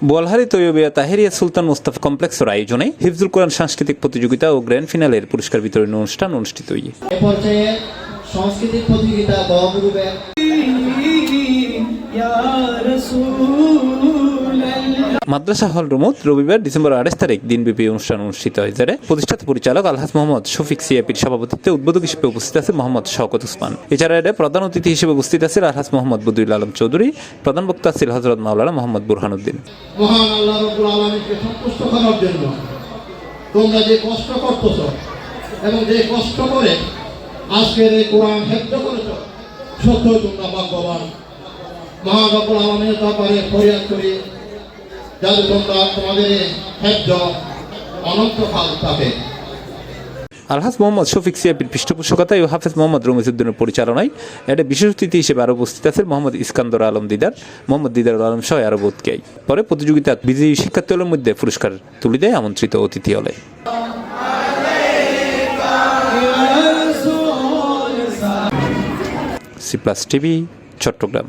বোয়ালহারী তৈয়বিয়া তাহেরিয়া সুলতান মোস্তাফা কমপ্লেক্সের আয়োজনে হিফজুল কোরআন সাংস্কৃতিক প্রতিযোগিতা ও গ্র্যান্ড ফিনালের পুরস্কার বিতরণী অনুষ্ঠান অনুষ্ঠিত হয়। এ পর্যায়ে সাংস্কৃতিক প্রতিযোগিতা বহগ্রুপের মাদ্রাসা হল রুমত রবিবার ডিসেম্বর 28 তারিখ দিনব্যাপী অনুষ্ঠান অনুষ্ঠিত হয়, যারা প্রতিষ্ঠাতা পরিচালক আলহাজ মোহাম্মদ শফিক সিয়াপির সভাপতিত্বে উদ্বোধক হিসেবে উপস্থিত আছে মোহাম্মদ শওকত উসমান। এছাড়া এর প্রধান অতিথি হিসেবে উপস্থিত আছে আলহাজ মোহাম্মদ বদরুল আলম চৌধুরী, প্রধান বক্তা ছিল হযরত মাওলানা মোহাম্মদ বুরহানুদ্দিন। মহান আল্লাহ রাব্বুল আলামিনকে সন্তুষ্ট করার জন্য তোমরা যে কষ্ট করতেছো এবং যে কষ্ট করে আজকের এই কোরআন হেফজ করেছো, সত্যই তোমরা ভাগ্যবান। মহান রাব্বুল আলামিনের দরবারে ফরিয়াদ করি যাতে তোমরা তোমাদের হেফজ অনন্তকাল থাকে। আলহাজ মোহাম্মদ শফিক সিয়াপির পৃষ্ঠপোষকতায় ও হাফেজ মোহাম্মদ রমিজউদ্দিনের পরিচালনায় এটা বিশেষ অতিথি হিসেবে আরও উপস্থিত আছেন মোহাম্মদ ইস্কান্দর আলম দিদার, মোহাম্মদ দিদার আলম সহ আরও বোধকেই। পরে প্রতিযোগিতার বিজয়ী শিক্ষার্থীদের মধ্যে পুরস্কার তুলে দেয় আমন্ত্রিত অতিথি হলে। C plus TV, Chittagong.